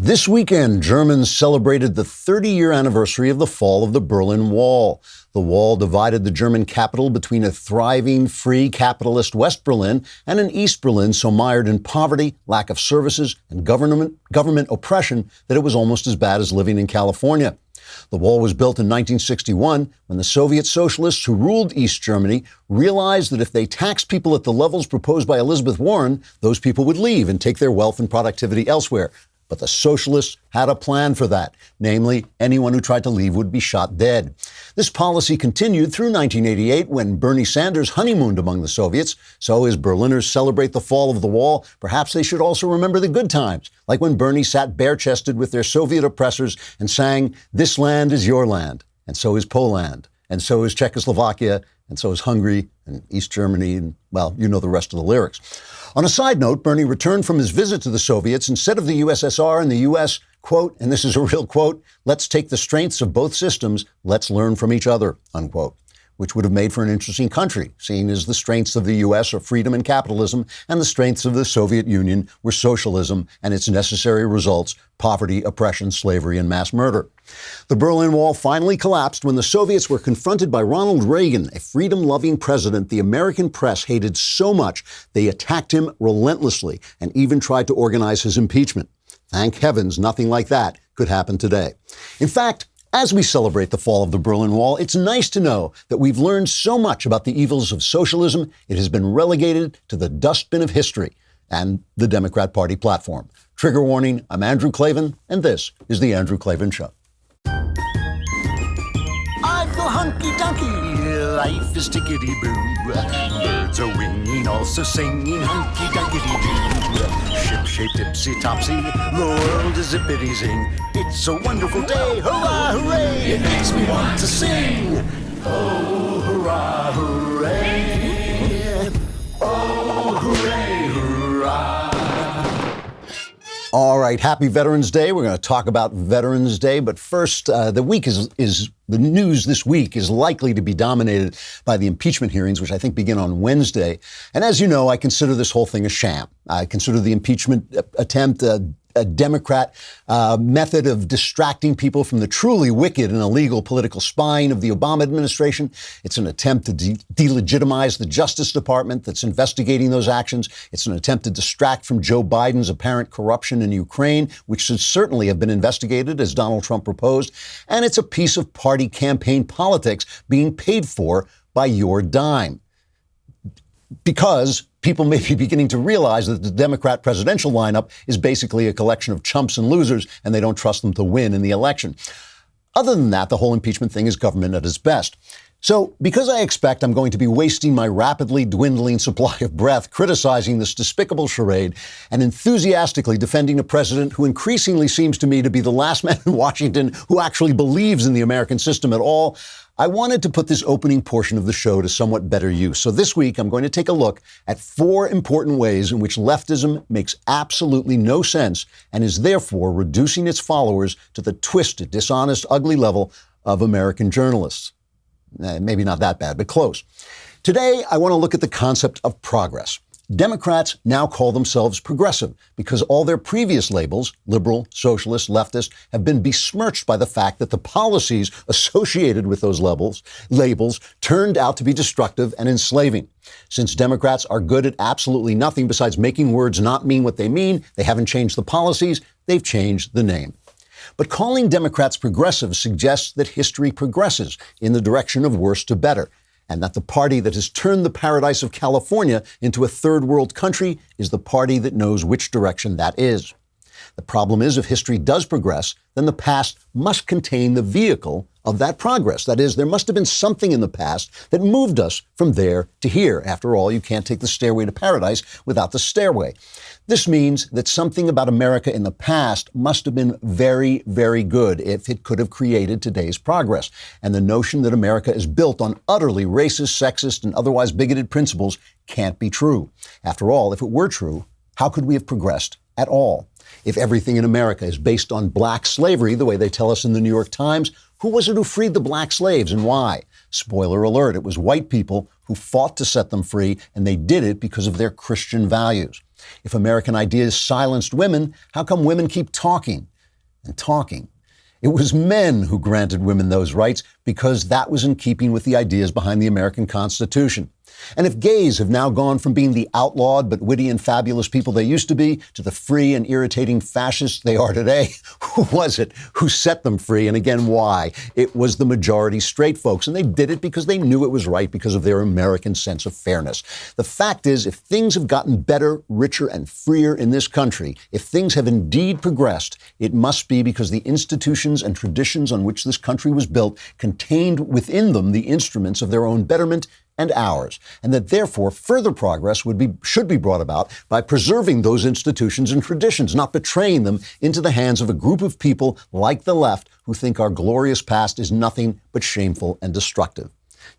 This weekend, Germans celebrated the 30-year anniversary of the fall of the Berlin Wall. The wall divided the German capital between a thriving, free, capitalist West Berlin and an East Berlin so mired in poverty, lack of services, and government oppression that it was almost as bad as living in California. The wall was built in 1961 when the Soviet socialists who ruled East Germany realized that if they taxed people at the levels proposed by Elizabeth Warren, those people would leave and take their wealth and productivity elsewhere. But the socialists had a plan for that. Namely, anyone who tried to leave would be shot dead. This policy continued through 1988 when Bernie Sanders honeymooned among the Soviets. So as Berliners celebrate the fall of the wall, perhaps they should also remember the good times, like when Bernie sat bare-chested with their Soviet oppressors and sang, "This land is your land, and so is Poland, and so is Czechoslovakia, and so is Hungary and East Germany," and, well, you know the rest of the lyrics. On a side note, Bernie returned from his visit to the Soviets and said of the USSR and the U.S., quote, and this is a real quote, "Let's take the strengths of both systems, let's learn from each other," unquote, which would have made for an interesting country, seeing as the strengths of the U.S. are freedom and capitalism, and the strengths of the Soviet Union were socialism and its necessary results, poverty, oppression, slavery, and mass murder. The Berlin Wall finally collapsed when the Soviets were confronted by Ronald Reagan, a freedom-loving president the American press hated so much they attacked him relentlessly and even tried to organize his impeachment. Thank heavens nothing like that could happen today. In fact, as we celebrate the fall of the Berlin Wall, it's nice to know that we've learned so much about the evils of socialism, it has been relegated to the dustbin of history and the Democrat Party platform. Trigger warning, I'm Andrew Klavan, and this is The Andrew Klavan Show. I feel hunky-dunky, life is tickety-boo. Birds are winging, also singing hunky-dunky-doo. Ship-shaped, ipsy-topsy, the world is zippity-zing. It's a wonderful day, hurrah, hooray! It makes me want to sing. Oh, hurrah, hooray! Oh, hooray, hurrah! All right, happy Veterans Day. We're going to talk about Veterans Day, but first, the news this week is likely to be dominated by the impeachment hearings, which I think begin on Wednesday. And as you know, I consider this whole thing a sham. I consider the impeachment attempt a Democrat method of distracting people from the truly wicked and illegal political spying of the Obama administration. It's an attempt to delegitimize the Justice Department that's investigating those actions. It's an attempt to distract from Joe Biden's apparent corruption in Ukraine, which should certainly have been investigated, as Donald Trump proposed. And it's a piece of party campaign politics being paid for by your dime. Because people may be beginning to realize that the Democrat presidential lineup is basically a collection of chumps and losers, and they don't trust them to win in the election. Other than that, the whole impeachment thing is government at its best. So, because I expect I'm going to be wasting my rapidly dwindling supply of breath criticizing this despicable charade and enthusiastically defending a president who increasingly seems to me to be the last man in Washington who actually believes in the American system at all, I wanted to put this opening portion of the show to somewhat better use. So this week, I'm going to take a look at 4 important ways in which leftism makes absolutely no sense and is therefore reducing its followers to the twisted, dishonest, ugly level of American journalists. Maybe not that bad, but close. Today, I want to look at the concept of progress. Democrats now call themselves progressive because all their previous labels, liberal, socialist, leftist, have been besmirched by the fact that the policies associated with those labels turned out to be destructive and enslaving. Since Democrats are good at absolutely nothing besides making words not mean what they mean, they haven't changed the policies, they've changed the name. But calling Democrats progressive suggests that history progresses in the direction of worse to better, and that the party that has turned the paradise of California into a third world country is the party that knows which direction that is. The problem is, if history does progress, then the past must contain the vehicle of that progress. That is, there must have been something in the past that moved us from there to here. After all, you can't take the stairway to paradise without the stairway. This means that something about America in the past must have been very, very good if it could have created today's progress. And the notion that America is built on utterly racist, sexist, and otherwise bigoted principles can't be true. After all, if it were true, how could we have progressed at all? If everything in America is based on black slavery, the way they tell us in the New York Times, who was it who freed the black slaves and why? Spoiler alert, it was white people who fought to set them free, and they did it because of their Christian values. If American ideas silenced women, how come women keep talking? and talking. It was men who granted women those rights because that was in keeping with the ideas behind the American Constitution. And if gays have now gone from being the outlawed but witty and fabulous people they used to be to the free and irritating fascists they are today, who was it who set them free? And again, why? It was the majority straight folks. And they did it because they knew it was right because of their American sense of fairness. The fact is, if things have gotten better, richer, and freer in this country, if things have indeed progressed, it must be because the institutions and traditions on which this country was built contained within them the instruments of their own betterment and ours, and that therefore further progress should be brought about by preserving those institutions and traditions, not betraying them into the hands of a group of people like the left who think our glorious past is nothing but shameful and destructive.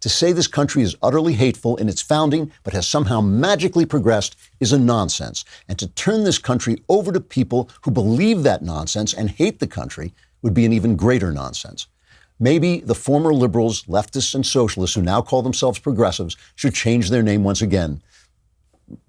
To say this country is utterly hateful in its founding but has somehow magically progressed is a nonsense, and to turn this country over to people who believe that nonsense and hate the country would be an even greater nonsense. Maybe the former liberals, leftists, and socialists who now call themselves progressives should change their name once again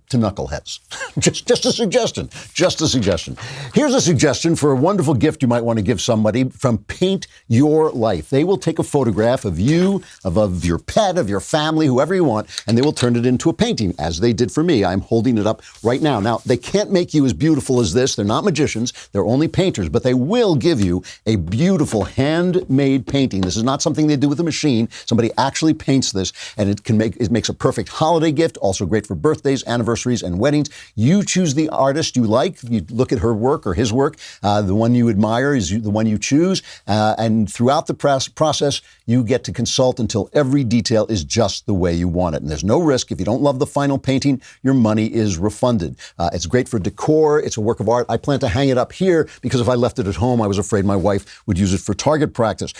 to knuckleheads. Just a suggestion. Just a suggestion. Here's a suggestion for a wonderful gift you might want to give somebody from Paint Your Life. They will take a photograph of you, of your pet, of your family, whoever you want, and they will turn it into a painting, as they did for me. I'm holding it up right now. Now, they can't make you as beautiful as this. They're not magicians. They're only painters, but they will give you a beautiful handmade painting. This is not something they do with a machine. Somebody actually paints this, and it makes a perfect holiday gift, also great for birthdays, anniversaries, and weddings. You choose the artist you like. You look at her work or his work. The one you admire is the one you choose. And throughout the process, you get to consult until every detail is just the way you want it. And there's no risk. If you don't love the final painting, your money is refunded. It's great for decor. It's a work of art. I plan to hang it up here because if I left it at home, I was afraid my wife would use it for target practice.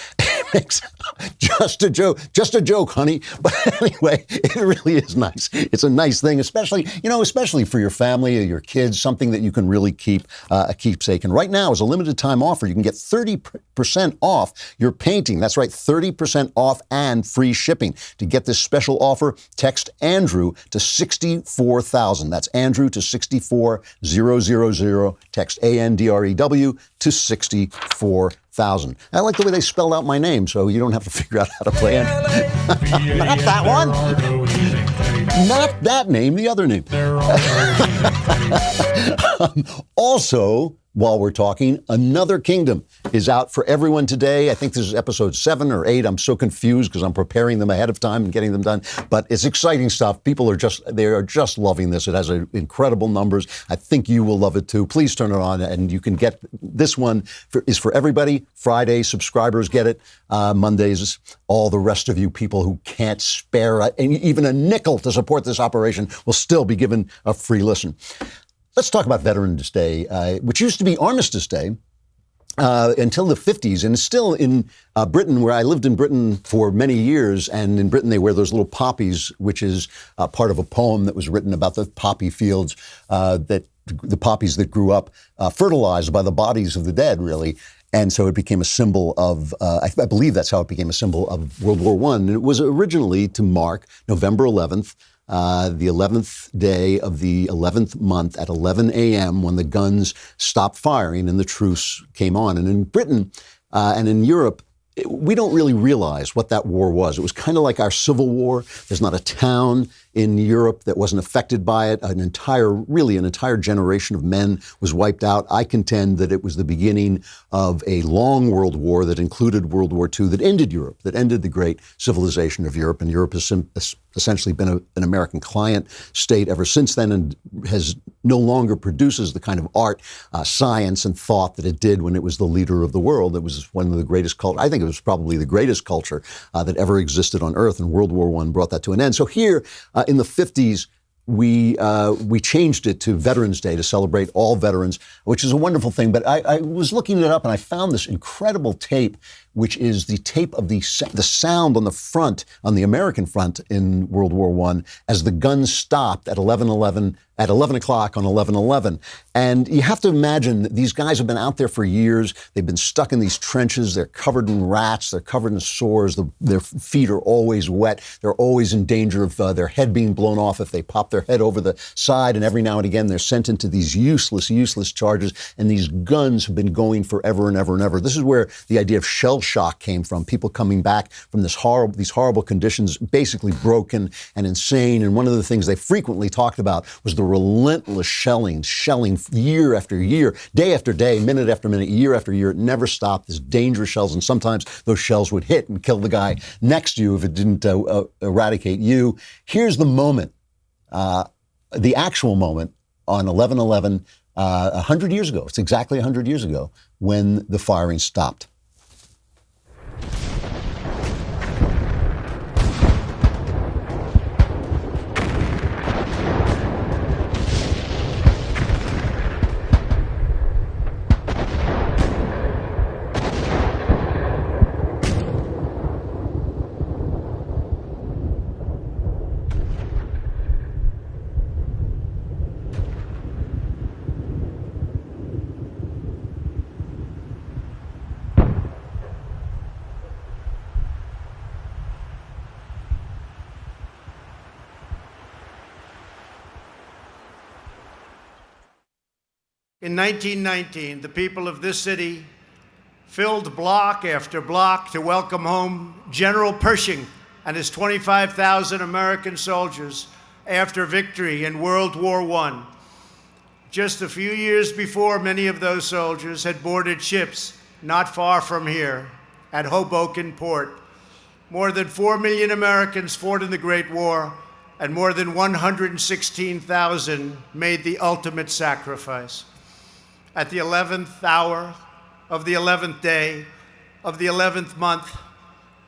Just a joke, honey. But anyway, it really is nice. It's a nice thing, especially for your family or your kids, something that you can really keep a keepsake. And right now, as a limited time offer, you can get 30% off your painting. That's right, 30% off and free shipping. To get this special offer, text Andrew to 64,000. That's Andrew to 64000. Text ANDREW to 64,000. I like the way they spelled out my name, so you don't have to figure out how to play it. Not that one. Not that name, the other name. Also, while we're talking, Another Kingdom is out for everyone today. I think this is episode 7 or 8. I'm so confused because I'm preparing them ahead of time and getting them done. But it's exciting stuff. People are just loving this. It has incredible numbers. I think you will love it too. Please turn it on, and you can get this one is for everybody. Friday, subscribers get it. Mondays, all the rest of you people who can't spare even a nickel to support this operation will still be given a free listen. Let's talk about Veterans Day, which used to be Armistice Day until the 50s, and is still in Britain, where I lived in Britain for many years. And in Britain, they wear those little poppies, which is part of a poem that was written about the poppy fields, the poppies that grew up fertilized by the bodies of the dead, really. And so it became a symbol of, I believe that's how it became a symbol of World War I. And it was originally to mark November 11th, the 11th day of the 11th month at 11 a.m. when the guns stopped firing and the truce came on. And in Britain and in Europe, we don't really realize what that war was. It was kind of like our Civil War. There's not a town in Europe that wasn't affected by it. An entire generation of men was wiped out. I contend that it was the beginning of a long world war that included World War II that ended Europe, that ended the great civilization of Europe. And Europe has essentially been an American client state ever since then, and has no longer produces the kind of art, science, and thought that it did when it was the leader of the world. It was one of the greatest culture. I think it was probably the greatest culture that ever existed on Earth, and World War I brought that to an end. So here in the 50s, we changed it to Veterans Day to celebrate all veterans, which is a wonderful thing. But I was looking it up, and I found this incredible tape, which is the tape of the sound on the front, on the American front in World War I, as the guns stopped at 11:11 at 11 o'clock on 11/11. And you have to imagine that these guys have been out there for years. They've been stuck in these trenches. They're covered in rats. They're covered in sores. Their feet are always wet. They're always in danger of their head being blown off if they pop their head over the side. And every now and again, they're sent into these useless charges. And these guns have been going forever and ever and ever. This is where the idea of shell shock came from. People coming back from these horrible conditions, basically broken and insane. And one of the things they frequently talked about was the relentless shelling year after year, day after day, minute after minute, year after year. It never stopped. This dangerous shells, and sometimes those shells would hit and kill the guy next to you if it didn't eradicate you. Here's the moment, the actual moment on 11/11, 100 years ago. It's exactly 100 years ago when the firing stopped. In 1919, the people of this city filled block after block to welcome home General Pershing and his 25,000 American soldiers after victory in World War I. Just a few years before, many of those soldiers had boarded ships not far from here at Hoboken Port. More than 4 million Americans fought in the Great War, and more than 116,000 made the ultimate sacrifice. At the 11th hour of the 11th day of the 11th month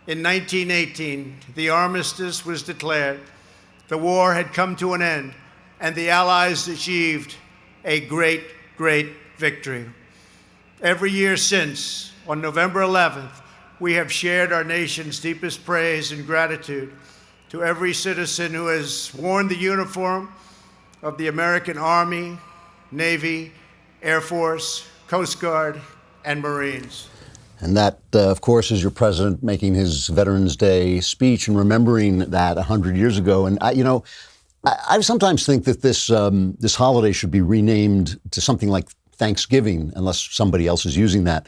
in 1918, the armistice was declared. The war had come to an end, and the Allies achieved a great, great victory. Every year since, on November 11th, we have shared our nation's deepest praise and gratitude to every citizen who has worn the uniform of the American Army, Navy, Air Force, Coast Guard, and Marines. And that, of course, is your president making his Veterans Day speech and remembering that 100 years ago. And, I sometimes think that this holiday should be renamed to something like Thanksgiving, unless somebody else is using that,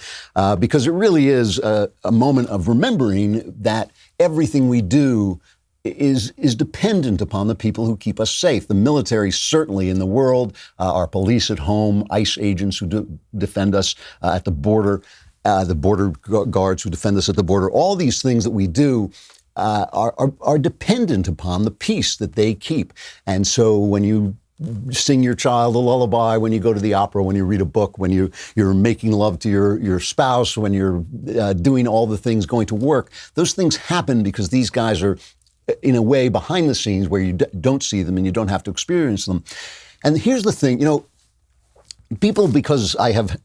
because it really is a moment of remembering that everything we do is dependent upon the people who keep us safe. The military, certainly in the world, our police at home, ICE agents who defend us at the border guards who defend us at the border. All these things that we do are dependent upon the peace that they keep. And so when you sing your child a lullaby, when you go to the opera, when you read a book, when you're making love to your spouse, when you're doing all the things, going to work, those things happen because these guys are, in a way, behind the scenes where you don't see them and you don't have to experience them. And here's the thing, people, because I've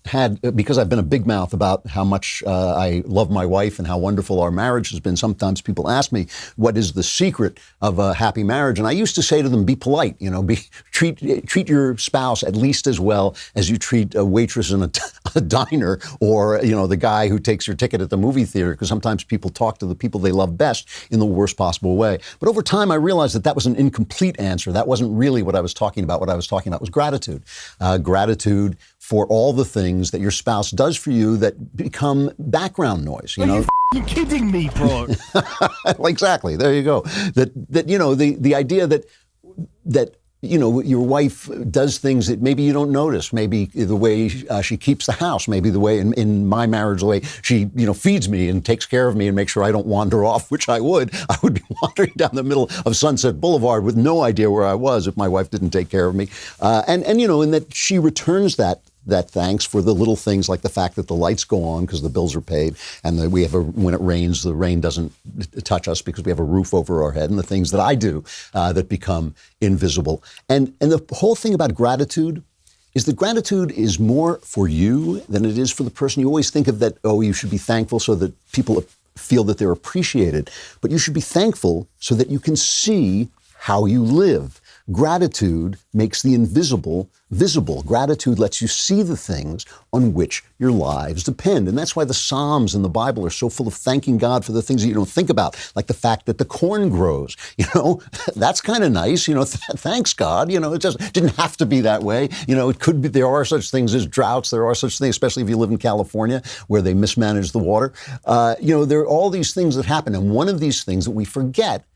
been a big mouth about how much I love my wife and how wonderful our marriage has been, sometimes people ask me, what is the secret of a happy marriage? And I used to say to them, be polite, treat your spouse at least as well as you treat a waitress in a diner or, the guy who takes your ticket at the movie theater, because sometimes people talk to the people they love best in the worst possible way. But over time, I realized that was an incomplete answer. That wasn't really what I was talking about. What I was talking about was gratitude. Gratitude for all the things that your spouse does for you that become background noise. Are you kidding me, bro? Exactly. There you go. The idea that your wife does things that maybe you don't notice. Maybe the way she keeps the house. Maybe the way in my marriage, the way she feeds me and takes care of me and makes sure I don't wander off, which I would. I would be wandering down the middle of Sunset Boulevard with no idea where I was if my wife didn't take care of me. And that she returns that thanks for the little things like the fact that the lights go on because the bills are paid, and that when it rains, the rain doesn't touch us because we have a roof over our head, and the things that I do that become invisible. And the whole thing about gratitude is that gratitude is more for you than it is for the person. You always think of that, you should be thankful so that people feel that they're appreciated, but you should be thankful so that you can see how you live. Gratitude makes the invisible visible. Gratitude lets you see the things on which your lives depend. And that's why the Psalms in the Bible are so full of thanking God for the things that you don't think about, like the fact that the corn grows. That's kind of nice. Thanks God. It just didn't have to be that way. It could be, there are such things as droughts. There are such things, especially if you live in California where they mismanage the water. There are all these things that happen. And one of these things that we forget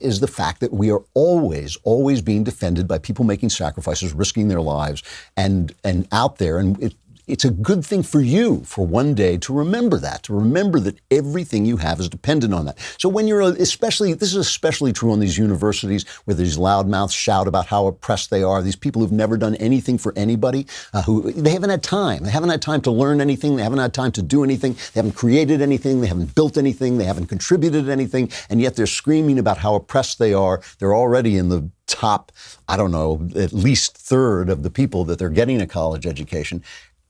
is the fact that we are always, always being defended by people making sacrifices, risking their lives, and out there. And it's a good thing for you for one day to remember that everything you have is dependent on that. So when this is especially true on these universities where these loudmouths shout about how oppressed they are, these people who've never done anything for anybody, they haven't had time. They haven't had time to learn anything. They haven't had time to do anything. They haven't created anything. They haven't built anything. They haven't contributed anything. And yet they're screaming about how oppressed they are. They're already in the top, at least third of the people that they're getting a college education.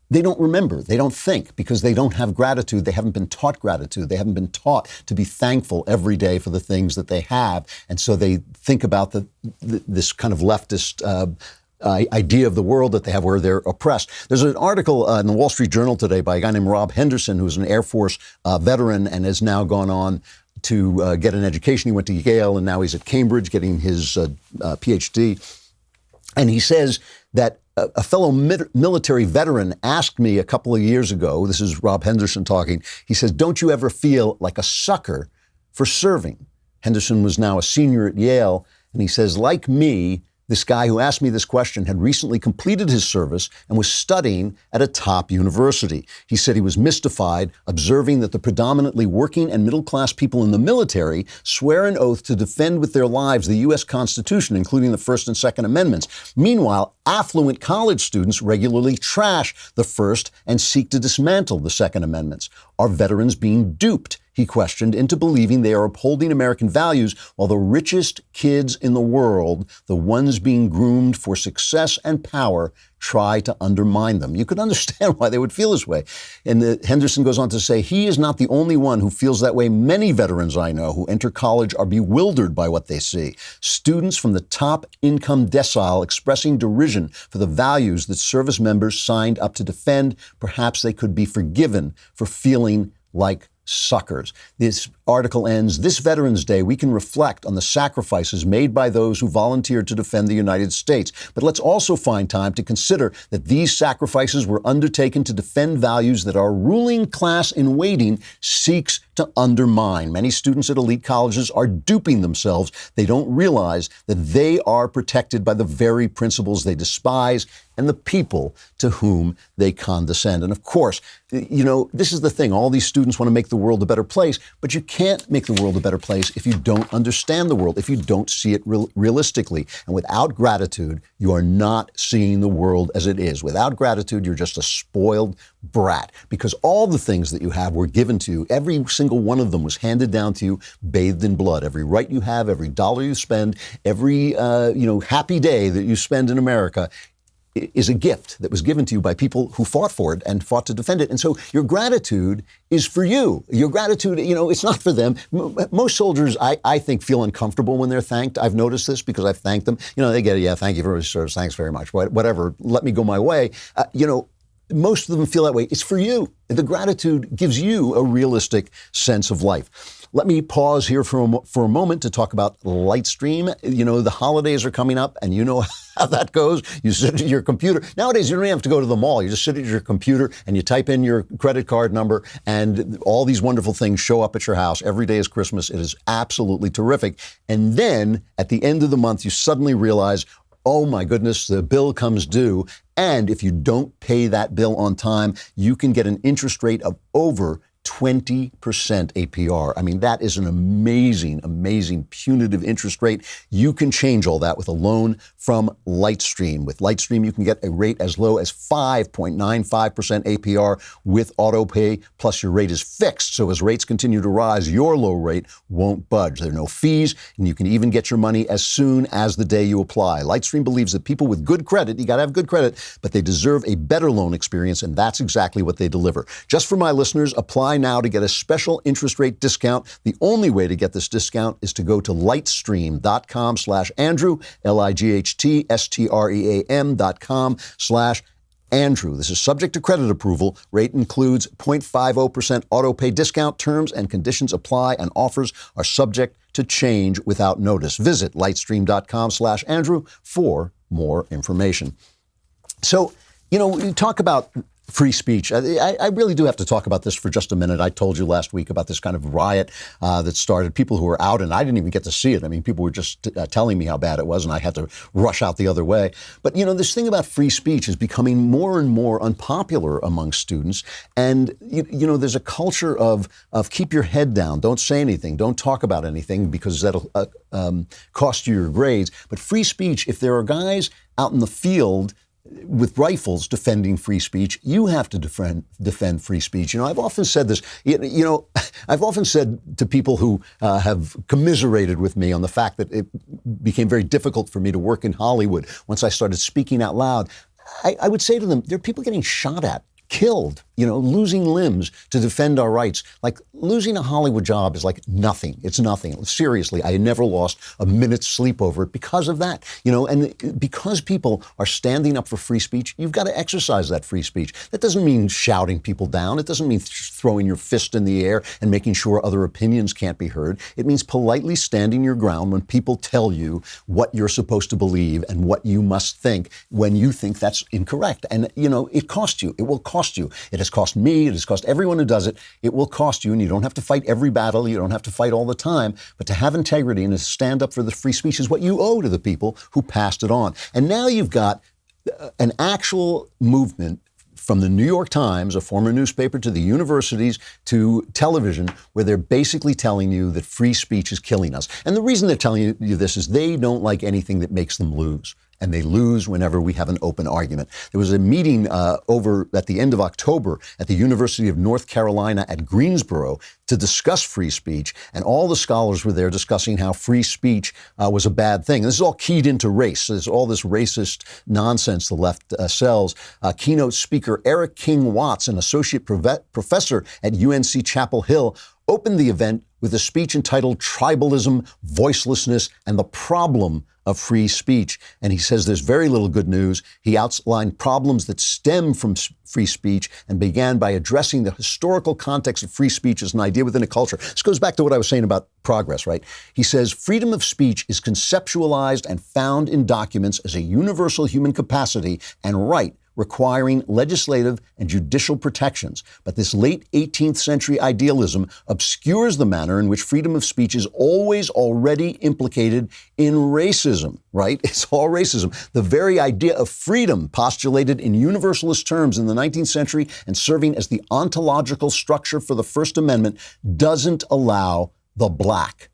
They don't remember. They don't think because they don't have gratitude. They haven't been taught gratitude. They haven't been taught to be thankful every day for the things that they have. And so they think about this kind of leftist idea of the world that they have where they're oppressed. There's an article in the Wall Street Journal today by a guy named Rob Henderson, who's an Air Force veteran and has now gone on to get an education. He went to Yale and now he's at Cambridge getting his PhD. And he says that a fellow military veteran asked me a couple of years ago, this is Rob Henderson talking, he says, don't you ever feel like a sucker for serving? Henderson was now a senior at Yale, and he says, like me, this guy who asked me this question had recently completed his service and was studying at a top university. He said he was mystified, observing that the predominantly working and middle-class people in the military swear an oath to defend with their lives the U.S. Constitution, including the First and Second Amendments. Meanwhile, affluent college students regularly trash the First and seek to dismantle the Second Amendments. Are veterans being duped, he questioned, into believing they are upholding American values while the richest kids in the world, the ones being groomed for success and power, try to undermine them? You could understand why they would feel this way. And Henderson goes on to say, he is not the only one who feels that way. Many veterans I know who enter college are bewildered by what they see. Students from the top income decile expressing derision for the values that service members signed up to defend. Perhaps they could be forgiven for feeling like suckers. This article ends, this Veterans Day, we can reflect on the sacrifices made by those who volunteered to defend the United States. But let's also find time to consider that these sacrifices were undertaken to defend values that our ruling class in waiting seeks to undermine. Many students at elite colleges are duping themselves. They don't realize that they are protected by the very principles they despise and the people to whom they condescend. And of course, this is the thing. All these students want to make the world a better place, but you can't make the world a better place if you don't understand the world, if you don't see it realistically. And without gratitude, you are not seeing the world as it is. Without gratitude, you're just a spoiled brat, because all the things that you have were given to you. Every single one of them was handed down to you, bathed in blood. Every right you have, every dollar you spend, every happy day that you spend in America is a gift that was given to you by people who fought for it and fought to defend it. And so your gratitude is for you. Your gratitude, it's not for them. Most soldiers, I think, feel uncomfortable when they're thanked. I've noticed this because I've thanked them. They get, thank you for your service, thanks very much, whatever, let me go my way. Most of them feel that way. It's for you. The gratitude gives you a realistic sense of life. Let me pause here for a moment to talk about Lightstream. The holidays are coming up, and you know how that goes. You sit at your computer. Nowadays, you don't even have to go to the mall. You just sit at your computer and you type in your credit card number, and all these wonderful things show up at your house. Every day is Christmas. It is absolutely terrific. And then at the end of the month, you suddenly realize, oh my goodness, the bill comes due. And if you don't pay that bill on time, you can get an interest rate of over 20% APR. I mean, that is an amazing, amazing punitive interest rate. You can change all that with a loan from Lightstream. With Lightstream, you can get a rate as low as 5.95% APR with auto pay, plus your rate is fixed. So as rates continue to rise, your low rate won't budge. There are no fees, and you can even get your money as soon as the day you apply. Lightstream believes that people with good credit, you got to have good credit, but they deserve a better loan experience, and that's exactly what they deliver. Just for my listeners, apply Apply now to get a special interest rate discount. The only way to get this discount is to go to lightstream.com/Andrew, lightstream.com/Andrew. This is subject to credit approval. Rate includes 0.50% auto pay discount. Terms and conditions apply, and offers are subject to change without notice. Visit lightstream.com/Andrew for more information. So, you talk about free speech. I really do have to talk about this for just a minute. I told you last week about this kind of riot that started. People who were out, and I didn't even get to see it. I mean, people were just telling me how bad it was, and I had to rush out the other way. But, this thing about free speech is becoming more and more unpopular among students. And, there's a culture of keep your head down. Don't say anything. Don't talk about anything because that'll cost you your grades. But free speech, if there are guys out in the field with rifles defending free speech, you have to defend free speech. I've often said this, I've often said to people who have commiserated with me on the fact that it became very difficult for me to work in Hollywood once I started speaking out loud, I would say to them, there are people getting shot at, killed, losing limbs to defend our rights. Like losing a Hollywood job is like nothing. It's nothing. Seriously, I never lost a minute's sleep over it because of that. And because people are standing up for free speech, you've got to exercise that free speech. That doesn't mean shouting people down. It doesn't mean throwing your fist in the air and making sure other opinions can't be heard. It means politely standing your ground when people tell you what you're supposed to believe and what you must think when you think that's incorrect. And, it costs you. It will cost you. It has cost me. It has cost everyone who does it. It will cost you, and you don't have to fight every battle. You don't have to fight all the time. But to have integrity and to stand up for the free speech is what you owe to the people who passed it on. And now you've got an actual movement from the New York Times, a former newspaper, to the universities, to television, where they're basically telling you that free speech is killing us. And the reason they're telling you this is they don't like anything that makes them lose. And they lose whenever we have an open argument. There was a meeting over at the end of October at the University of North Carolina at Greensboro to discuss free speech. And all the scholars were there discussing how free speech was a bad thing. And this is all keyed into race. There's all this racist nonsense the left sells. Keynote speaker Eric King Watts, an associate professor at UNC Chapel Hill, opened the event with a speech entitled Tribalism, Voicelessness, and the Problem of Free Speech. And he says there's very little good news. He outlined problems that stem from free speech and began by addressing the historical context of free speech as an idea within a culture. This goes back to what I was saying about progress, right? He says freedom of speech is conceptualized and found in documents as a universal human capacity and right, requiring legislative and judicial protections. But this late 18th century idealism obscures the manner in which freedom of speech is always already implicated in racism, right? It's all racism. The very idea of freedom postulated in universalist terms in the 19th century and serving as the ontological structure for the First Amendment doesn't allow the black.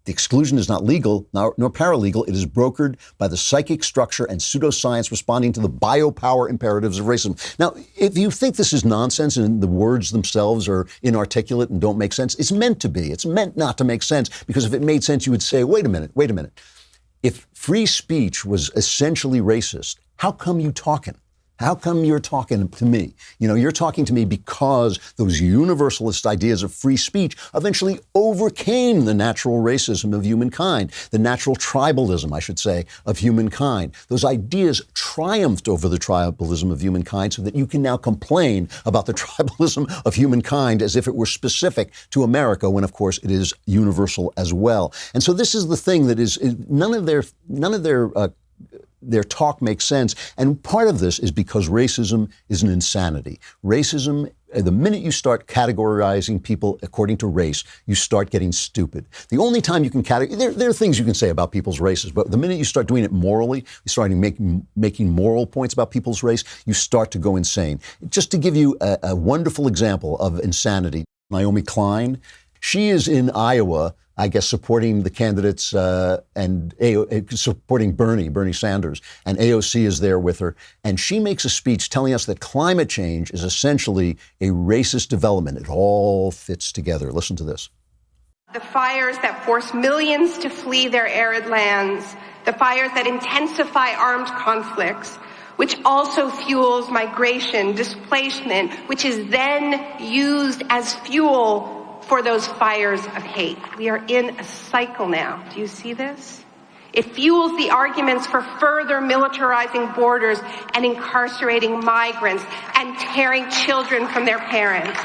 The exclusion is not legal nor paralegal. It is brokered by the psychic structure and pseudoscience responding to the biopower imperatives of racism. Now, if you think this is nonsense and the words themselves are inarticulate and don't make sense, it's meant to be. It's meant not to make sense, because if it made sense, you would say, wait a minute. If free speech was essentially racist, how come you talking? How come you're talking to me? You're talking to me because those universalist ideas of free speech eventually overcame the natural racism of humankind, the natural tribalism, I should say, of humankind. Those ideas triumphed over the tribalism of humankind so that you can now complain about the tribalism of humankind as if it were specific to America, when, of course, it is universal as well. And so this is the thing that is none of their talk makes sense. And part of this is because racism is an insanity. Racism, the minute you start categorizing people according to race, you start getting stupid. The only time you can there are things you can say about people's races, but the minute you start doing it morally, you start making moral points about people's race, you start to go insane. Just to give you a wonderful example of insanity, Naomi Klein, she is in Iowa, I guess, supporting the candidates and supporting Bernie Sanders, and AOC is there with her. And she makes a speech telling us that climate change is essentially a racist development. It all fits together. Listen to this. The fires that force millions to flee their arid lands, the fires that intensify armed conflicts, which also fuels migration, displacement, which is then used as fuel for those fires of hate. We are in a cycle now. Do you see this? It fuels the arguments for further militarizing borders and incarcerating migrants and tearing children from their parents.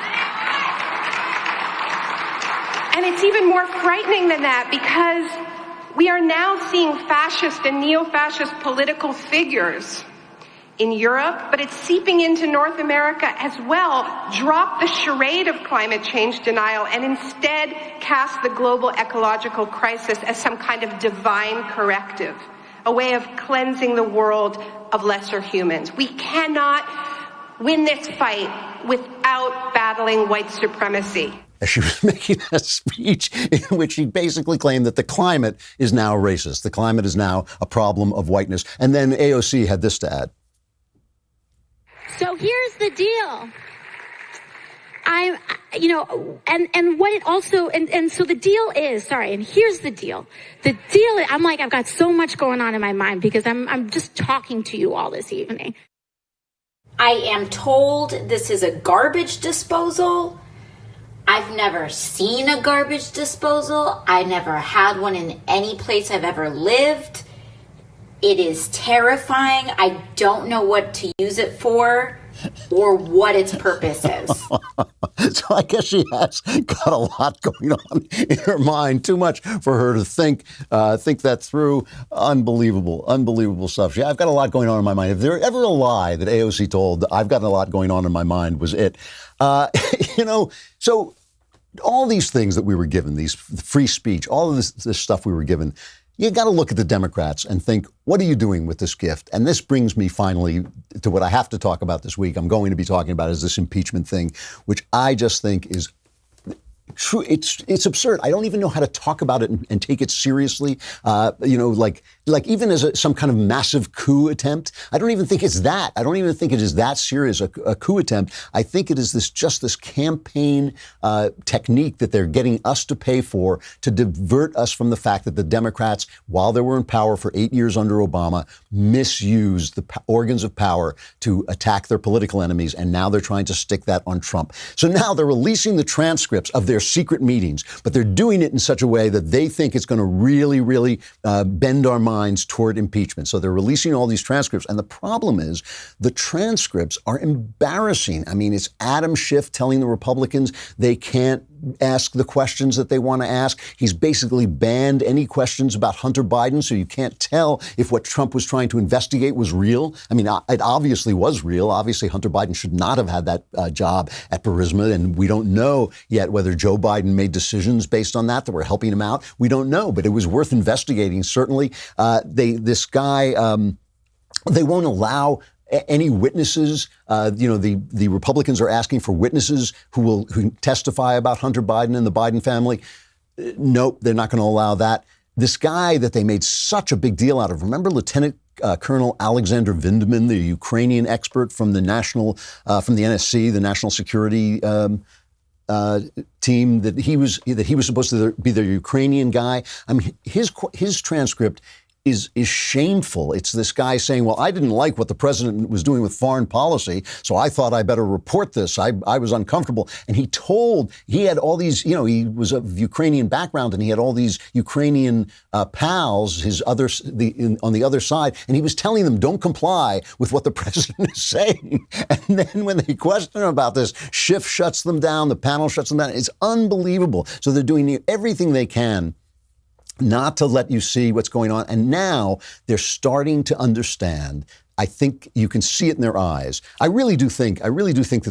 And it's even more frightening than that, because we are now seeing fascist and neo-fascist political figures in Europe, but it's seeping into North America as well, drop the charade of climate change denial and instead cast the global ecological crisis as some kind of divine corrective, a way of cleansing the world of lesser humans. We cannot win this fight without battling white supremacy. She was making a speech in which she basically claimed that the climate is now racist. The climate is now a problem of whiteness. And then AOC had this to add. So here's the deal. And what it also, and so the deal is, and here's the deal. The deal, I've got so much going on in my mind because I'm just talking to you all this evening. I am told this is a garbage disposal. I've never seen a garbage disposal. I never had one in any place I've ever lived. It is terrifying. I don't know what to use it for or what its purpose is. So I guess she has got a lot going on in her mind, too much for her to think that through. Unbelievable stuff. I've got a lot going on in my mind. If there ever a lie that AOC told, I've got a lot going on in my mind, was it. So all these things that we were given, these free speech, all of this stuff we were given, you got to look at the Democrats and think, what are you doing with this gift? And this brings me finally to what I have to talk about this week. I'm going to be talking about is this impeachment thing, which I just think is true. It's absurd. I don't even know how to talk about it and take it seriously. Like even as some kind of massive coup attempt. I don't even think it's that. I don't even think it is that serious, a coup attempt. I think it is this campaign technique that they're getting us to pay for to divert us from the fact that the Democrats, while they were in power for 8 years under Obama, misused the organs of power to attack their political enemies. And now they're trying to stick that on Trump. So now they're releasing the transcripts of their secret meetings, but they're doing it in such a way that they think it's going to really bend our minds toward impeachment. So they're releasing all these transcripts. And the problem is the transcripts are embarrassing. I mean, it's Adam Schiff telling the Republicans they can't ask the questions that they want to ask. He's basically banned any questions about Hunter Biden, so you can't tell if what Trump was trying to investigate was real. I mean, it obviously was real. Obviously, Hunter Biden should not have had that job at Burisma, and we don't know yet whether Joe Biden made decisions based on that were helping him out. We don't know, but it was worth investigating, certainly. They won't allow any witnesses. The Republicans are asking for witnesses who testify about Hunter Biden and the Biden family. Nope, they're not going to allow that. This guy that they made such a big deal out of, remember Lieutenant Colonel Alexander Vindman, the Ukrainian expert from the NSC, the National Security team, that he was supposed to be the Ukrainian guy. I mean, his transcript is shameful. It's this guy saying, well, I didn't like what the president was doing with foreign policy, so I thought I better report this. I was uncomfortable. And he had all these, he was of Ukrainian background and he had all these Ukrainian pals, on the other side, and he was telling them, don't comply with what the president is saying. And then when they question him about this, Schiff shuts them down, the panel shuts them down. It's unbelievable. So they're doing everything they can not to let you see what's going on. And now they're starting to understand. I think you can see it in their eyes. I really do think that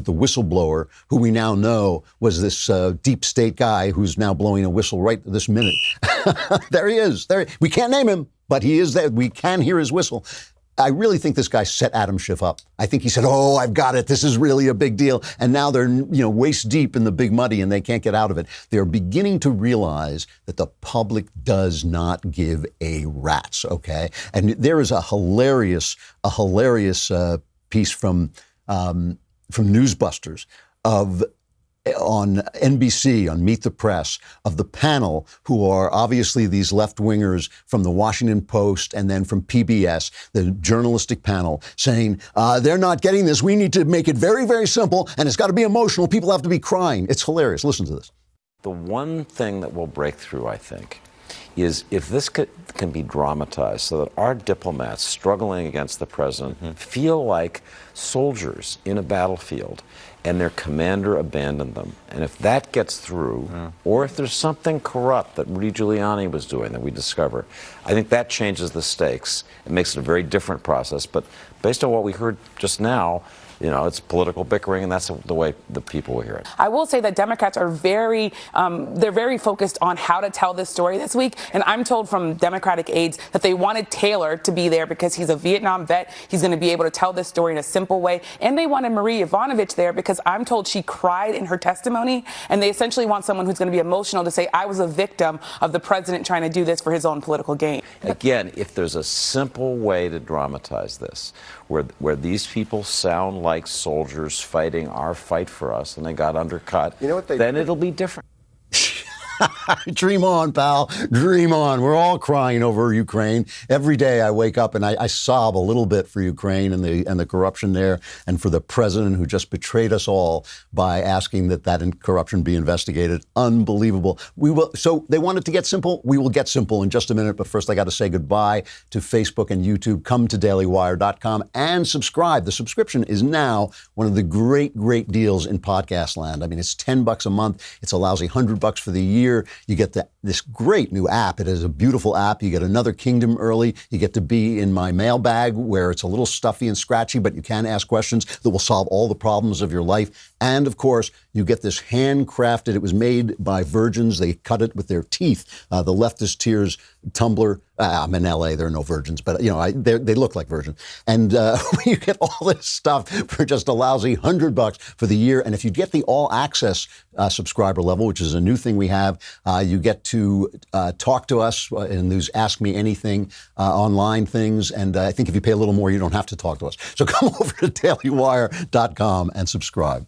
the whistleblower, who we now know was this deep state guy who's now blowing a whistle right this minute. There he is. We can't name him, but he is there. We can hear his whistle. I really think this guy set Adam Schiff up. I think he said, oh, I've got it. This is really a big deal. And now they're, waist deep in the big muddy and they can't get out of it. They're beginning to realize that the public does not give a rat's, okay? And there is a hilarious piece from Newsbusters of on NBC, on Meet the Press, of the panel who are obviously these left-wingers from the Washington Post and then from PBS, the journalistic panel, saying, they're not getting this. We need to make it very, very simple, and it's got to be emotional. People have to be crying. It's hilarious. Listen to this. The one thing that will break through, I think, is if this can be dramatized so that our diplomats struggling against the president feel like soldiers in a battlefield and their commander abandoned them. And if that gets through, or if there's something corrupt that Rudy Giuliani was doing that we discover, I think that changes the stakes. It makes it a very different process. But based on what we heard just now, you know, it's political bickering, and that's the way the people will hear it. I will say that Democrats are they're very focused on how to tell this story this week. And I'm told from Democratic aides that they wanted Taylor to be there because he's a Vietnam vet. He's going to be able to tell this story in a simple way. And they wanted Marie Yovanovitch there because I'm told she cried in her testimony. And they essentially want someone who's going to be emotional to say, I was a victim of the president trying to do this for his own political gain. Again, if there's a simple way to dramatize this, where these people sound like soldiers fighting our fight for us and they got undercut, then it'll be different. Dream on, pal. Dream on. We're all crying over Ukraine. Every day I wake up and I sob a little bit for Ukraine and the corruption there, and for the president who just betrayed us all by asking that corruption be investigated. Unbelievable. So they wanted to get simple. We will get simple in just a minute. But first, I got to say goodbye to Facebook and YouTube. Come to dailywire.com and subscribe. The subscription is now one of the great, great deals in podcast land. I mean, it's $10 a month. It's a lousy $100 for the year. You get this great new app. It is a beautiful app. You get Another Kingdom early. You get to be in my mailbag where it's a little stuffy and scratchy, but you can ask questions that will solve all the problems of your life. And of course, you get this handcrafted. It was made by virgins. They cut it with their teeth. The Leftist Tears tumbler. I'm in LA. There are no virgins, but they look like virgins. And you get all this stuff for just a lousy $100 for the year. And if you get the all access subscriber level, which is a new thing we have, you get to talk to us in these Ask Me Anything online things. And I think if you pay a little more, you don't have to talk to us. So come over to dailywire.com and subscribe.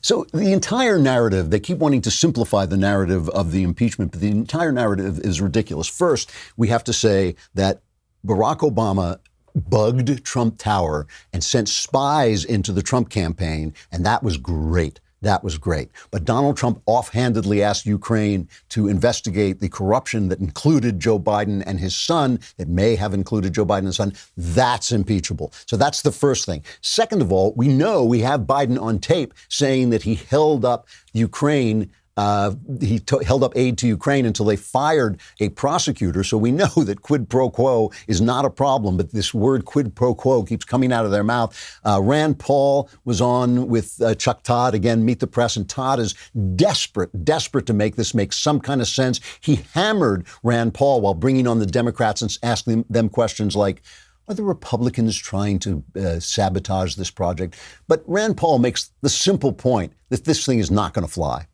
So the entire narrative, they keep wanting to simplify the narrative of the impeachment, but the entire narrative is ridiculous. First, we have to say that Barack Obama bugged Trump Tower and sent spies into the Trump campaign, and that was great. That was great. But Donald Trump offhandedly asked Ukraine to investigate the corruption that included Joe Biden and his son, that may have included Joe Biden and his son. That's impeachable. So that's the first thing. Second of all, we know we have Biden on tape saying that he held up Ukraine. Held up aid to Ukraine until they fired a prosecutor. So we know that quid pro quo is not a problem, but this word quid pro quo keeps coming out of their mouth. Rand Paul was on with Chuck Todd, again, Meet the Press, and Todd is desperate to make this make some kind of sense. He hammered Rand Paul while bringing on the Democrats and asking them questions like, are the Republicans trying to sabotage this project? But Rand Paul makes the simple point that this thing is not going to fly.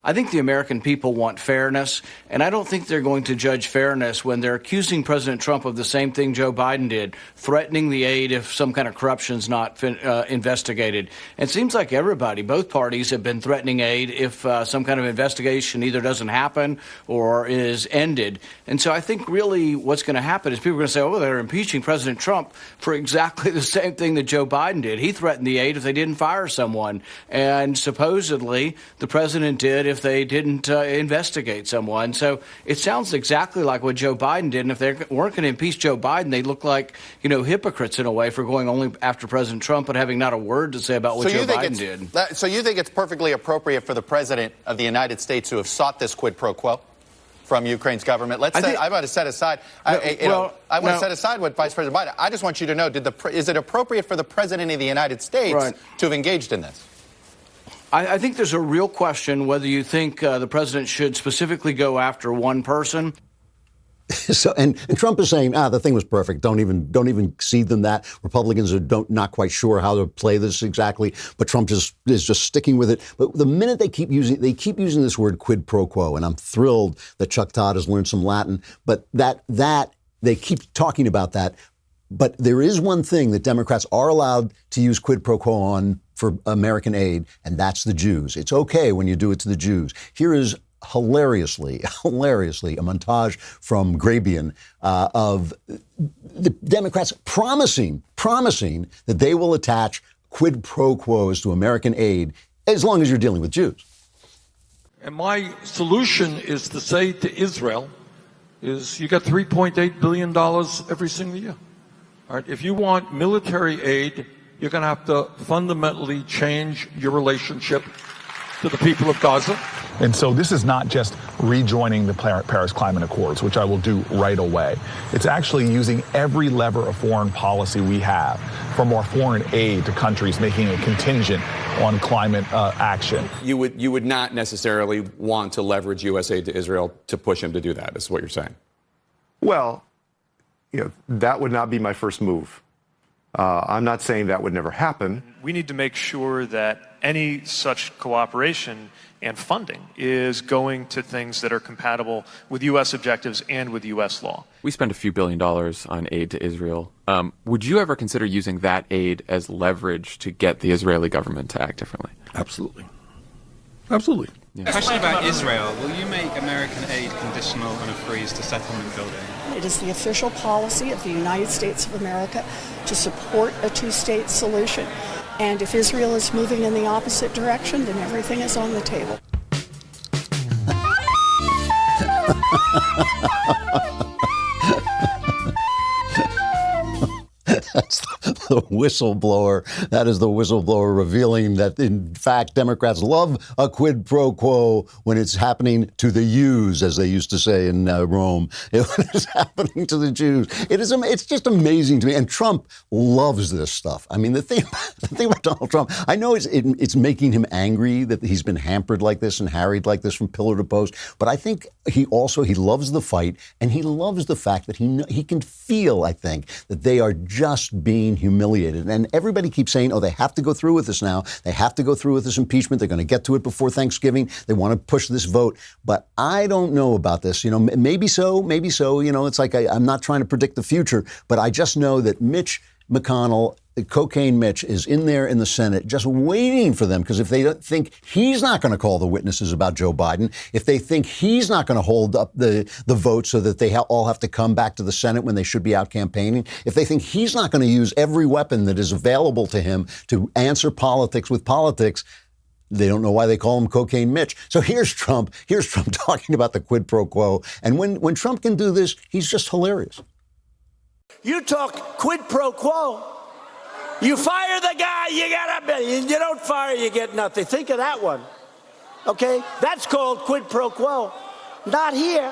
I think the American people want fairness, and I don't think they're going to judge fairness when they're accusing President Trump of the same thing Joe Biden did, threatening the aid if some kind of corruption's not investigated. And it seems like everybody, both parties, have been threatening aid if some kind of investigation either doesn't happen or is ended. And so I think really what's going to happen is people are going to say, oh, they're impeaching President Trump for exactly the same thing that Joe Biden did. He threatened the aid if they didn't fire someone. And supposedly the president did if they didn't investigate someone. So it sounds exactly like what Joe Biden did. And if they weren't going to impeach Joe Biden, they look like, hypocrites in a way for going only after President Trump but having not a word to say about what Joe Biden did. So you think it's perfectly appropriate for the president of the United States to have sought this quid pro quo from Ukraine's government? I want to set aside. I want to set aside what Vice President Biden. I just want you to know: is it appropriate for the president of the United States to have engaged in this? I think there's a real question whether you think the president should specifically go after one person. So, and Trump is saying, the thing was perfect. Don't even cede them that. Republicans are not quite sure how to play this exactly, but Trump is just sticking with it. But the minute they keep using this word quid pro quo, and I'm thrilled that Chuck Todd has learned some Latin, but that they keep talking about that. But there is one thing that Democrats are allowed to use quid pro quo on for American aid, and that's the Jews. It's okay when you do it to the Jews. Here is hilariously, a montage from Grabian of the Democrats promising that they will attach quid pro quos to American aid as long as you're dealing with Jews. And my solution is to say to Israel is you got $3.8 billion every single year. All right? If you want military aid, you're going to have to fundamentally change your relationship to the people of Gaza. And so this is not just rejoining the Paris Climate Accords, which I will do right away. It's actually using every lever of foreign policy we have, from our foreign aid to countries making a contingent on climate action. You would not necessarily want to leverage U.S. aid to Israel to push him to do that, is what you're saying. Well, that would not be my first move. I'm not saying that would never happen. We need to make sure that any such cooperation and funding is going to things that are compatible with U.S. objectives and with U.S. law. We spend a few $1 billion on aid to Israel. Would you ever consider using that aid as leverage to get the Israeli government to act differently? Absolutely. Absolutely. Yeah. Question about Israel. Will you make American aid conditional on a freeze to settlement building? It is the official policy of the United States of America to support a two-state solution. And if Israel is moving in the opposite direction, then everything is on the table. That's the whistleblower. That is the whistleblower revealing that, in fact, Democrats love a quid pro quo when it's happening to the Jews, as they used to say in Rome. When it's happening to the Jews. It's just amazing to me. And Trump loves this stuff. I mean, the thing about Donald Trump, I know it's making him angry that he's been hampered like this and harried like this from pillar to post. But I think he loves the fight, and he loves the fact that he can feel, I think, that they are just being humiliated. And everybody keeps saying, they have to go through with this now. They have to go through with this impeachment. They're going to get to it before Thanksgiving. They want to push this vote. But I don't know about this. Maybe so. It's like I'm not trying to predict the future, but I just know that Mitch McConnell, Cocaine Mitch, is in there in the Senate just waiting for them, because if they don't think he's not going to call the witnesses about Joe Biden, if they think he's not going to hold up the vote so that they all have to come back to the Senate when they should be out campaigning, if they think he's not going to use every weapon that is available to him to answer politics with politics, they don't know why they call him Cocaine Mitch. So here's Trump talking about the quid pro quo. And when Trump can do this, he's just hilarious. You talk quid pro quo. You fire the guy, you get $1 million. You don't fire, you get nothing. Think of that one. Okay? That's called quid pro quo. Not here.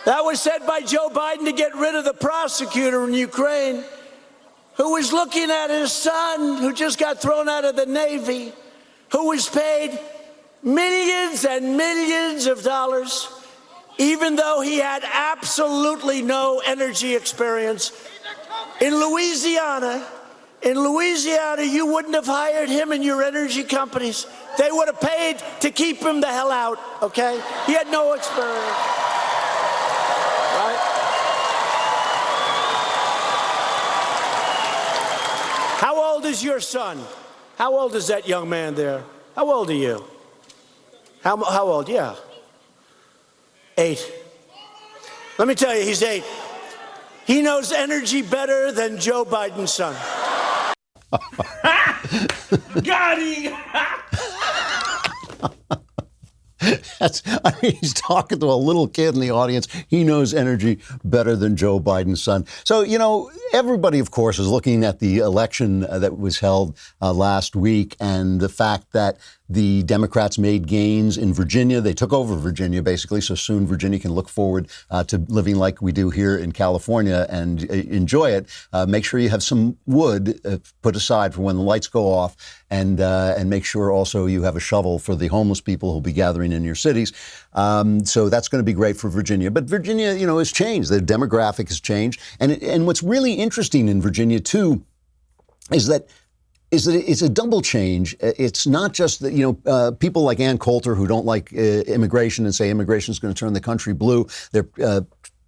That was said by Joe Biden to get rid of the prosecutor in Ukraine who was looking at his son who just got thrown out of the Navy, who was paid millions and millions of dollars, even though he had absolutely no energy experience. In Louisiana, you wouldn't have hired him and your energy companies. They would have paid to keep him the hell out, okay? He had no experience, right? How old is your son? How old is that young man there? How old are you? How old? Yeah. 8. Let me tell you, he's 8. He knows energy better than Joe Biden's son. Got him! He's talking to a little kid in the audience. He knows energy better than Joe Biden's son. So, everybody, of course, is looking at the election that was held last week and the fact that the Democrats made gains in Virginia. They took over Virginia, basically, so soon Virginia can look forward to living like we do here in California and enjoy it. Make sure you have some wood put aside for when the lights go off, and make sure also you have a shovel for the homeless people who'll be gathering in your cities. So that's going to be great for Virginia. But Virginia, has changed. The demographic has changed. And what's really interesting in Virginia, too, is that it's a double change. It's not just that, people like Ann Coulter who don't like immigration and say immigration is going to turn the country blue. They're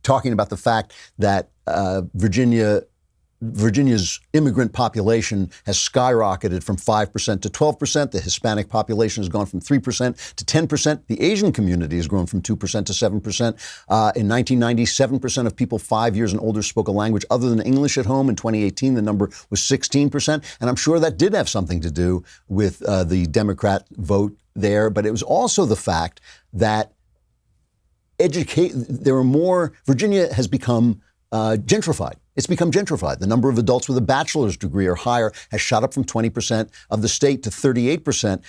talking about the fact that Virginia's immigrant population has skyrocketed from 5% to 12%. The Hispanic population has gone from 3% to 10%. The Asian community has grown from 2% to 7%. In 1990, 7% of people 5 years and older spoke a language other than English at home. In 2018, the number was 16%. And I'm sure that did have something to do with the Democrat vote there. But it was also the fact that Virginia has become gentrified. It's become gentrified. The number of adults with a bachelor's degree or higher has shot up from 20% of the state to 38%.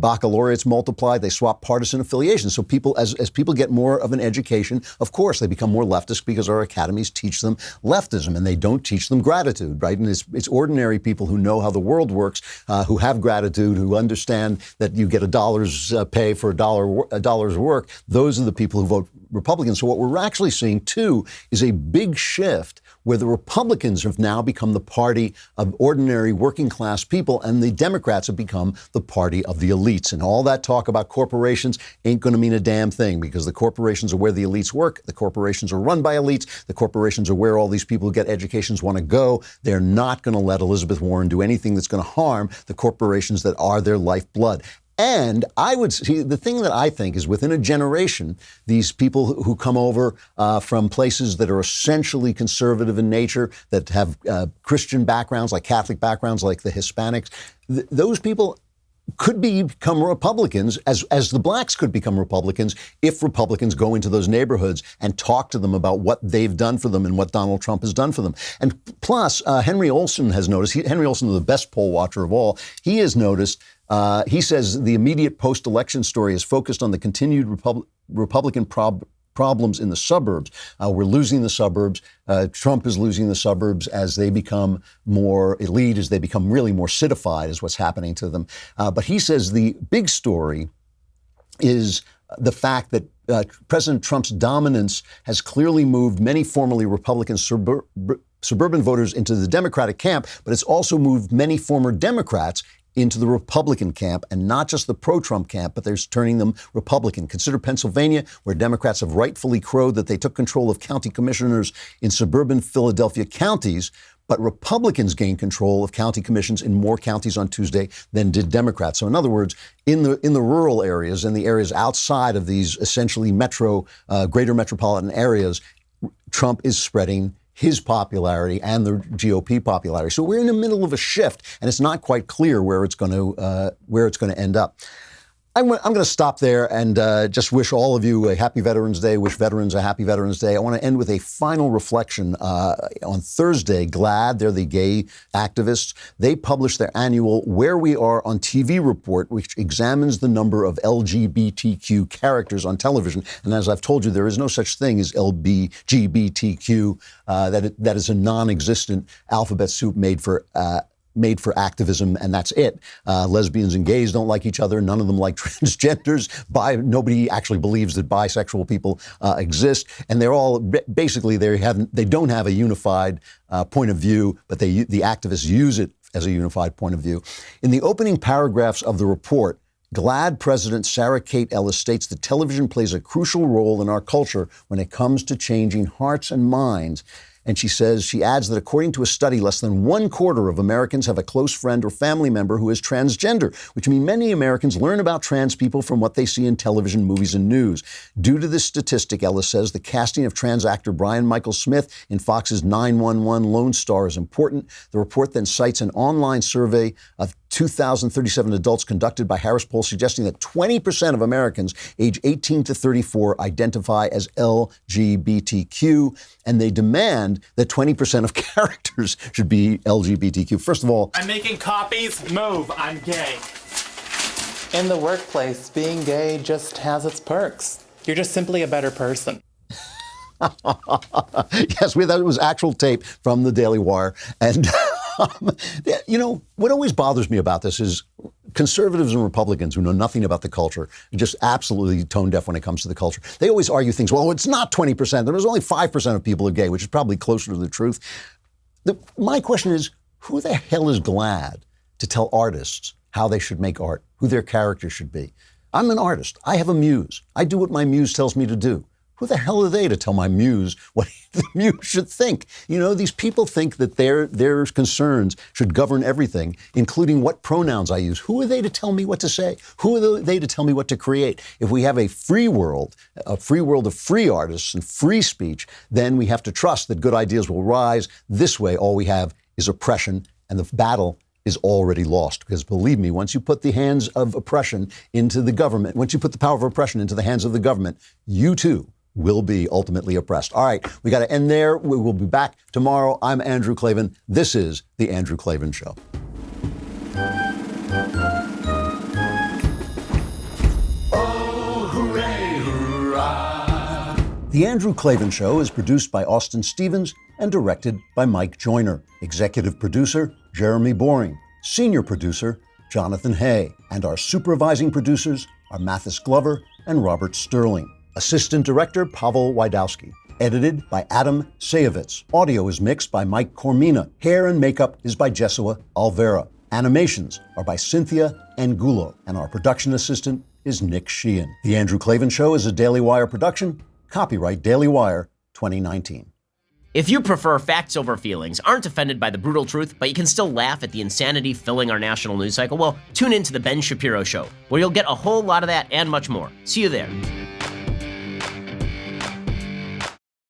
Baccalaureates multiplied. They swap partisan affiliations. So people, as people get more of an education, of course, they become more leftist because our academies teach them leftism and they don't teach them gratitude, right? And it's ordinary people who know how the world works, who have gratitude, who understand that you get a dollar's pay for a dollar's work. Those are the people who vote Republicans. So what we're actually seeing, too, is a big shift where the Republicans have now become the party of ordinary working class people and the Democrats have become the party of the elites. And all that talk about corporations ain't going to mean a damn thing because the corporations are where the elites work. The corporations are run by elites. The corporations are where all these people who get educations want to go. They're not going to let Elizabeth Warren do anything that's going to harm the corporations that are their lifeblood. And I would see the thing that I think is within a generation, these people who come over from places that are essentially conservative in nature, that have Christian backgrounds, like Catholic backgrounds, like the Hispanics, those people could become Republicans as the blacks could become Republicans if Republicans go into those neighborhoods and talk to them about what they've done for them and what Donald Trump has done for them. And plus, Henry Olsen has noticed, Henry Olsen is the best poll watcher of all, he has noticed, he says the immediate post-election story is focused on the continued Republican problems in the suburbs. We're losing the suburbs. Trump is losing the suburbs as they become more elite, as they become really more citified is what's happening to them. But he says the big story is the fact that President Trump's dominance has clearly moved many formerly Republican suburban voters into the Democratic camp, but it's also moved many former Democrats into the Republican camp, and not just the pro-Trump camp, but they're turning them Republican. Consider Pennsylvania, where Democrats have rightfully crowed that they took control of county commissioners in suburban Philadelphia counties, but Republicans gained control of county commissions in more counties on Tuesday than did Democrats. So in other words, in the rural areas and the areas outside of these essentially greater metropolitan areas, Trump is spreading his popularity and the GOP popularity. So we're in the middle of a shift, and it's not quite clear where it's going to end up. I'm going to stop there and just wish all of you a happy Veterans Day, wish veterans a happy Veterans Day. I want to end with a final reflection. On Thursday, GLAAD, they're the gay activists, they published their annual Where We Are on TV report, which examines the number of LGBTQ characters on television. And as I've told you, there is no such thing as LGBTQ. That is a non-existent alphabet soup made for activism, and that's it. Lesbians and gays don't like each other. None of them like transgenders. Nobody actually believes that bisexual people exist, and they're all basically they don't have a unified point of view, but the activists use it as a unified point of view. In the opening paragraphs of the report, GLAAD President Sarah Kate Ellis states that television plays a crucial role in our culture when it comes to changing hearts and minds. And she adds that according to a study, less than 1/4 of Americans have a close friend or family member who is transgender, which means many Americans learn about trans people from what they see in television, movies, and news. Due to this statistic, Ellis says, the casting of trans actor Brian Michael Smith in Fox's 911 Lone Star is important. The report then cites an online survey of 2,037 adults conducted by Harris Poll, suggesting that 20% of Americans age 18 to 34 identify as LGBTQ, and they demand that 20% of characters should be LGBTQ. First of all, I'm making copies. Move. I'm gay. In the workplace, being gay just has its perks. You're just simply a better person. Yes, that was actual tape from the Daily Wire. And, what always bothers me about this is conservatives and Republicans who know nothing about the culture, just absolutely tone deaf when it comes to the culture. They always argue things, well, it's not 20%. There was only 5% of people are gay, which is probably closer to the truth. My question is, who the hell is GLAAD to tell artists how they should make art, who their character should be? I'm an artist. I have a muse. I do what my muse tells me to do. Who the hell are they to tell my muse what the muse should think? You know, these people think that their concerns should govern everything, including what pronouns I use. Who are they to tell me what to say? Who are they to tell me what to create? If we have a free world of free artists and free speech, then we have to trust that good ideas will rise. This way, all we have is oppression, and the battle is already lost. Because believe me, once you put the hands of oppression into the government, once you put the power of oppression into the hands of the government, you too will be ultimately oppressed. All right, we got to end there. We will be back tomorrow. I'm Andrew Klavan. This is The Andrew Klavan Show. Oh, hooray, hurrah. The Andrew Klavan Show is produced by Austin Stevens and directed by Mike Joyner. Executive producer, Jeremy Boring. Senior producer, Jonathan Hay. And our supervising producers are Mathis Glover and Robert Sterling. Assistant Director Pavel Wydowski. Edited by Adam Sayevitz. Audio is mixed by Mike Cormina. Hair and makeup is by Jesua Alvera. Animations are by Cynthia Angulo. And our production assistant is Nick Sheehan. The Andrew Klavan Show is a Daily Wire production. Copyright Daily Wire 2019. If you prefer facts over feelings, aren't offended by the brutal truth, but you can still laugh at the insanity filling our national news cycle, well, tune in to The Ben Shapiro Show, where you'll get a whole lot of that and much more. See you there.